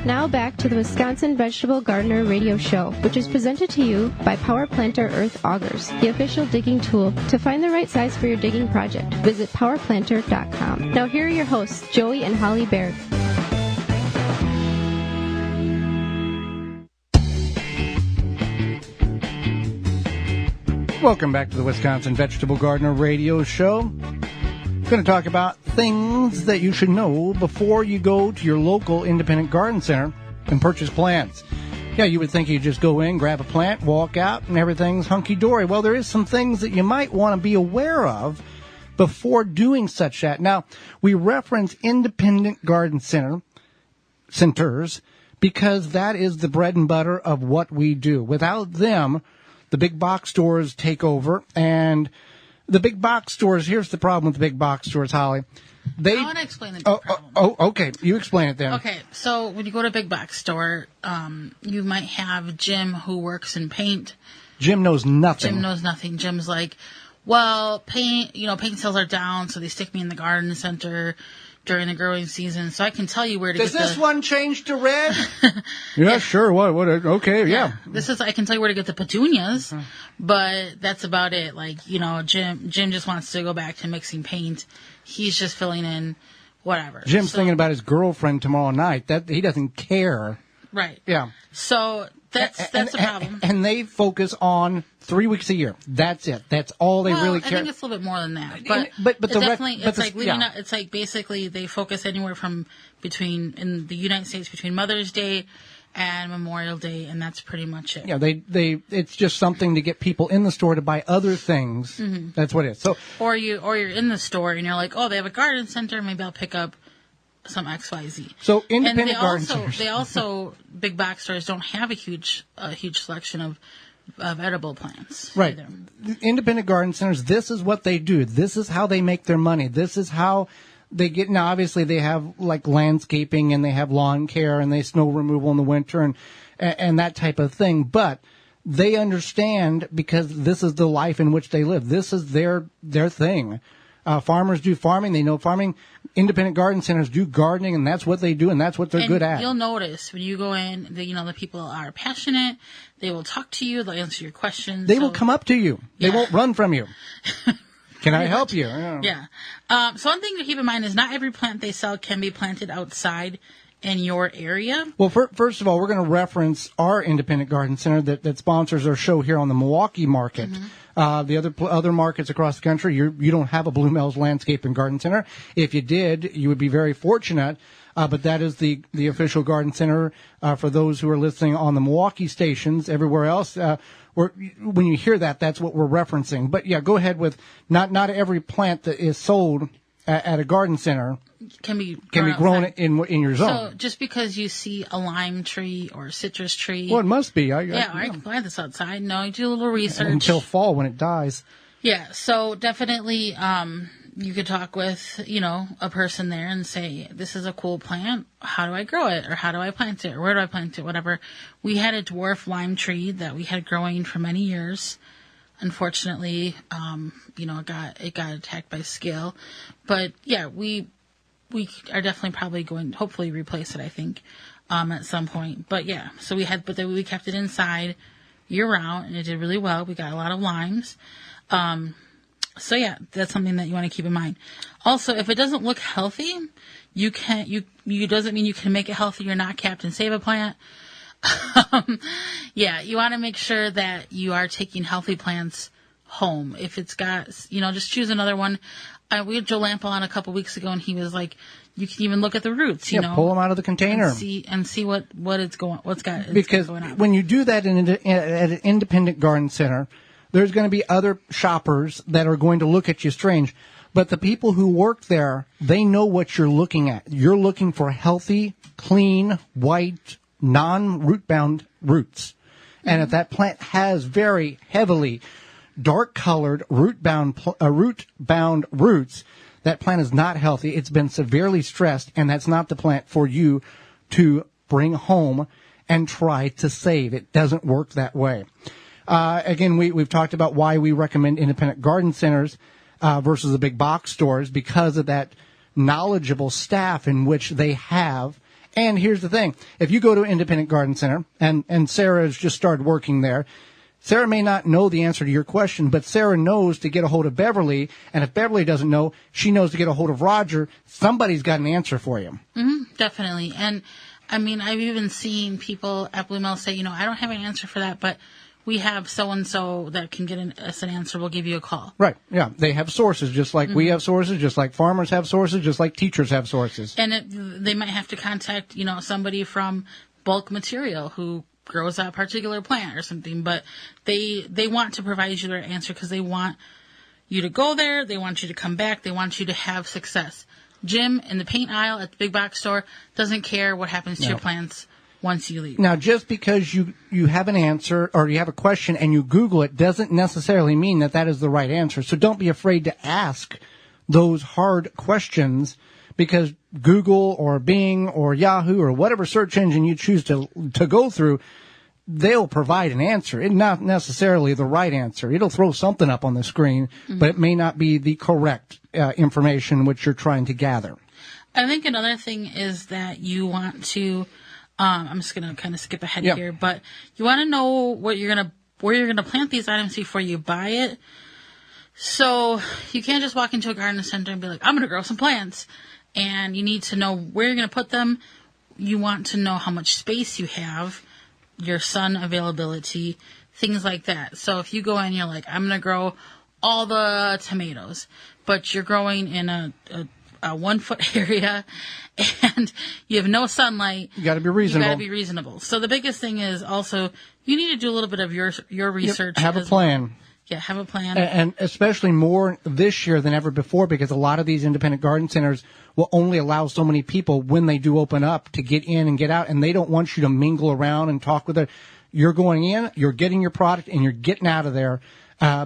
Now back to the Wisconsin Vegetable Gardener Radio Show, which is presented to you by Power Planter Earth Augers, the official digging tool. To find the right size for your digging project, visit powerplanter.com. Now here are your hosts, Joey and Holly Baird. Welcome back to the Wisconsin Vegetable Gardener Radio Show. We're going to talk about things that you should know before you go to your local independent garden center and purchase plants. Yeah, you would think you just go in, grab a plant, walk out, and everything's hunky-dory. Well, there is some things that you might want to be aware of before doing such that. Now, we reference independent garden centers because that is the bread and butter of what we do. Without them, the big box stores take over, and the big box stores, here's the problem with the big box stores, Holly. I want to explain the problem. Okay. You explain it then. Okay, so when you go to a big box store, you might have Jim who works in paint. Jim knows nothing. Jim's like, well, paint sales are down, so they stick me in the garden center during the growing season, so I can tell you where to Does this one change to red? Yeah, sure. What? Okay, yeah. I can tell you where to get the petunias, but that's about it. Like, Jim just wants to go back to mixing paint. He's just filling in whatever. Jim's thinking about his girlfriend tomorrow night. That he doesn't care. Right. Yeah. So that's a problem. And they focus on 3 weeks a year. That's it. That's all they really care. I think it's a little bit more than that. It's like basically they focus anywhere from in the United States between Mother's Day and Memorial Day, and that's pretty much it. Yeah, it's just something to get people in the store to buy other things. Mm-hmm. That's what it is. So, or you're in the store and you're like, oh, they have a garden center. Maybe I'll pick up some XYZ. So independent garden centers. They also big box stores don't have a huge selection of edible plants. Right. Either. Independent garden centers, this is what they do. This is how they make their money. This is how they get. Now, obviously, they have like landscaping and they have lawn care and they snow removal in the winter and that type of thing. But they understand because this is the life in which they live. This is their thing. Farmers do farming. They know farming. Independent garden centers do gardening, and that's what they do, and that's what they're good at. You'll notice when you go in, the people are passionate. They will talk to you. They'll answer your questions. They will come up to you. Yeah. They won't run from you. Can I help you? Yeah. So one thing to keep in mind is not every plant they sell can be planted outside in your area. Well, first of all, we're going to reference our independent garden center that sponsors our show here on the Milwaukee market. Mm-hmm. The other markets across the country, you don't have a Blue Mills Landscape and Garden Center. If you did, you would be very fortunate. But that is the official garden center for those who are listening on the Milwaukee stations. Everywhere else, when you hear that, that's what we're referencing. But yeah, go ahead with not every plant that is sold at a garden center can be grown in your zone. So just because you see a lime tree or a citrus tree, well, it must be. I can plant this outside. No, you do a little research until fall when it dies. Yeah, so definitely you could talk with a person there and say, this is a cool plant. How do I grow it, or how do I plant it, or where do I plant it? Whatever. We had a dwarf lime tree that we had growing for many years. Unfortunately, it got attacked by scale. But yeah, we are definitely probably going to hopefully replace it, I think, at some point. But yeah, so we kept it inside year round and it did really well. We got a lot of limes. So yeah, that's something that you want to keep in mind. Also, if it doesn't look healthy, you doesn't mean you can make it healthy. You're not Captain Save a Plant. Yeah, you want to make sure that you are taking healthy plants home. If it's got, just choose another one. We had Joe Lample on a couple weeks ago, and he was like, you can even look at the roots, pull them out of the container and see what's going on. Because when you do that at an independent garden center, there's going to be other shoppers that are going to look at you strange. But the people who work there, they know what you're looking at. You're looking for healthy, clean, white, non-root-bound roots. Mm-hmm. And if that plant has very heavily dark-colored root-bound roots, that plant is not healthy. It's been severely stressed, and that's not the plant for you to bring home and try to save. It doesn't work that way. Again, we've talked about why we recommend independent garden centers versus the big box stores, because of that knowledgeable staff in which they have And here's the thing. If you go to an independent garden center, and Sarah has just started working there, Sarah may not know the answer to your question, but Sarah knows to get a hold of Beverly, and if Beverly doesn't know, she knows to get a hold of Roger. Somebody's got an answer for you. Definitely. And, I mean, I've even seen people at Blue Mill say, you know, I don't have an answer for that, but we have so-and-so that can get us an answer. We'll give you a call. Right. Yeah. They have sources, just like we have sources, just like farmers have sources, just like teachers have sources. And they might have to contact, you know, somebody from bulk material who grows that particular plant or something, but they want to provide you their answer because they want you to go there, they want you to come back, they want you to have success. Jim in the paint aisle at the big box store doesn't care what happens to your plants once you leave. Now, just because you have an answer or you have a question and you Google it doesn't necessarily mean that that is the right answer. So don't be afraid to ask those hard questions, because Google or Bing or Yahoo or whatever search engine you choose to go through, they'll provide an answer. It's not necessarily the right answer. It'll throw something up on the screen, but it may not be the correct information which you're trying to gather. I think another thing is that you want to, I'm just going to kind of skip ahead here, but you want to know where you're going to plant these items before you buy it. So you can't just walk into a garden center and be like, I'm going to grow some plants. And you need to know where you're going to put them. You want to know how much space you have, your sun availability, things like that. So if you go in, you're like, I'm going to grow all the tomatoes, but you're growing in a 1 foot area and you have no sunlight. You got to be reasonable. You got to be reasonable. So the biggest thing is also you need to do a little bit of your research. Have a plan. Well. Yeah, have a plan. And especially more this year than ever before, because a lot of these independent garden centers will only allow so many people when they do open up to get in and get out, and they don't want you to mingle around and talk with it. You're going in, you're getting your product, and you're getting out of there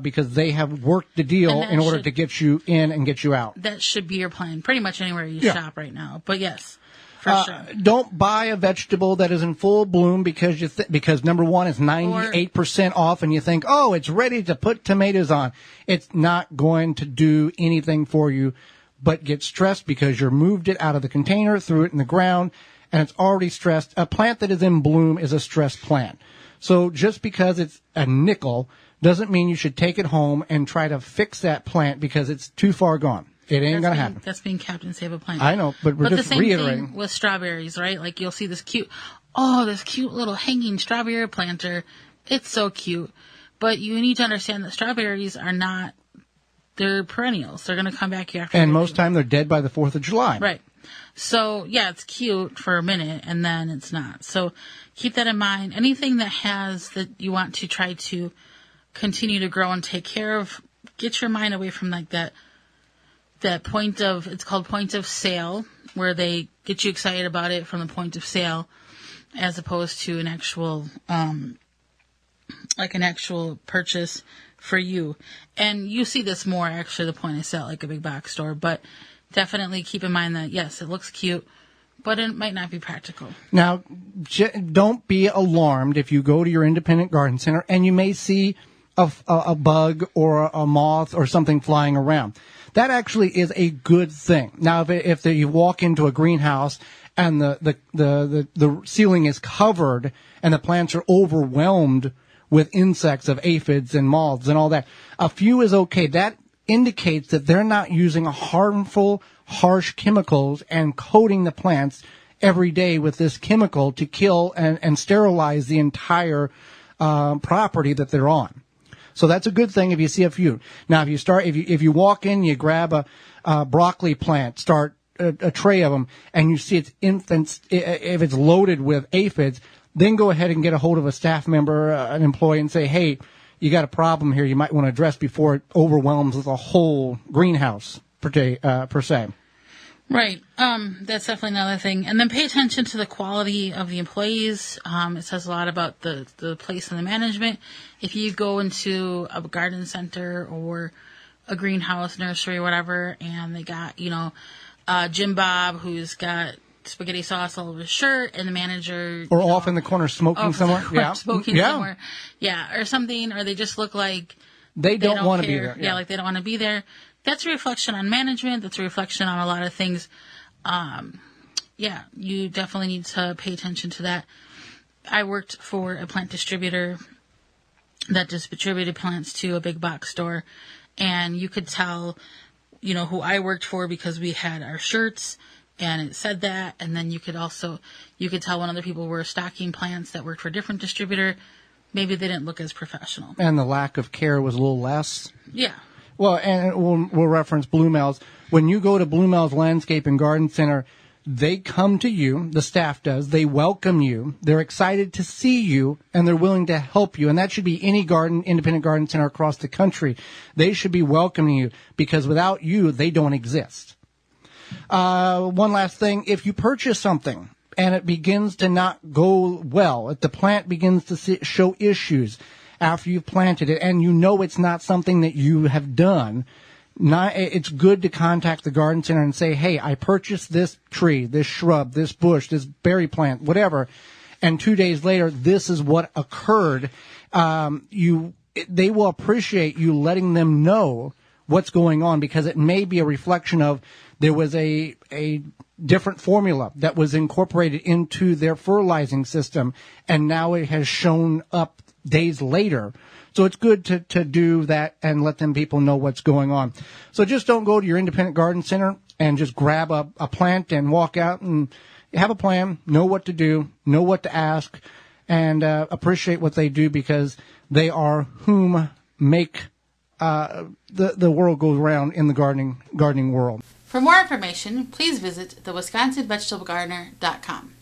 because they have worked the deal in order to get you in and get you out. That should be your plan pretty much anywhere you shop right now. But yes. For sure. Don't buy a vegetable that is in full bloom because because number one, it's 98% off, and you think, oh, it's ready to put tomatoes on. It's not going to do anything for you, but get stressed because you moved it out of the container, threw it in the ground, and it's already stressed. A plant that is in bloom is a stressed plant. So just because it's a nickel doesn't mean you should take it home and try to fix that plant because it's too far gone. It ain't going to happen. That's being Captain Save a Plant. I know, but we're just reiterating. The same thing with strawberries, right? Like you'll see this cute little hanging strawberry planter. It's so cute. But you need to understand that strawberries are not, they're perennials. They're going to come back here after. And most time they're dead by the 4th of July. Right. So, yeah, it's cute for a minute and then it's not. So keep that in mind. Anything that you want to try to continue to grow and take care of, get your mind away from like that it's called point of sale, where they get you excited about it from the point of sale as opposed to an actual purchase for you. And you see this more actually the point of sale, like a big box store, but definitely keep in mind that yes, it looks cute, but it might not be practical. Now, don't be alarmed if you go to your independent garden center and you may see a bug or a moth or something flying around. That actually is a good thing. Now, if you walk into a greenhouse and the ceiling is covered and the plants are overwhelmed with insects of aphids and moths and all that, a few is okay. That indicates that they're not using harmful, harsh chemicals and coating the plants every day with this chemical to kill and sterilize the entire property that they're on. So that's a good thing if you see a few. Now, if you walk in, you grab a broccoli plant, start a tray of them, and you see it's infants, if it's loaded with aphids, then go ahead and get a hold of a staff member, an employee, and say, hey, you got a problem here you might want to address before it overwhelms the whole greenhouse per se. Right. That's definitely another thing. And then pay attention to the quality of the employees. It says a lot about the place and the management. If you go into a garden center or a greenhouse, nursery, or whatever, and they got, Jim Bob, who's got spaghetti sauce all over his shirt, and the manager... Or off in the corner smoking somewhere. Somewhere. Yeah, or something, or they just look like... They don't want to be there. Yeah, like they don't want to be there. That's a reflection on management. That's a reflection on a lot of things. yeah, you definitely need to pay attention to that. I worked for a plant distributor that distributed plants to a big box store, and you could tell, who I worked for because we had our shirts and it said that. And then you could tell when other people were stocking plants that worked for a different distributor, maybe they didn't look as professional. And the lack of care was a little less. Yeah. Well, and we'll reference Bluemel's. When you go to Bluemel's Landscape and Garden Center, they come to you, the staff does, they welcome you, they're excited to see you, and they're willing to help you. And that should be any independent garden center across the country. They should be welcoming you, because without you, they don't exist. One last thing, if you purchase something and it begins to not go well, if the plant begins to show issues after you've planted it, and it's not something that you have done, it's good to contact the garden center and say, hey, I purchased this tree, this shrub, this bush, this berry plant, whatever, and 2 days later, this is what occurred. They will appreciate you letting them know what's going on, because it may be a reflection of there was a different formula that was incorporated into their fertilizing system, and now it has shown up days later. So it's good to do that and let them people know what's going on. So just don't go to your independent garden center and just grab a plant and walk out, and have a plan, know what to do, know what to ask, and appreciate what they do, because they are whom make the world go round in the gardening world. For more information, please visit thewisconsinvegetablegardener.com.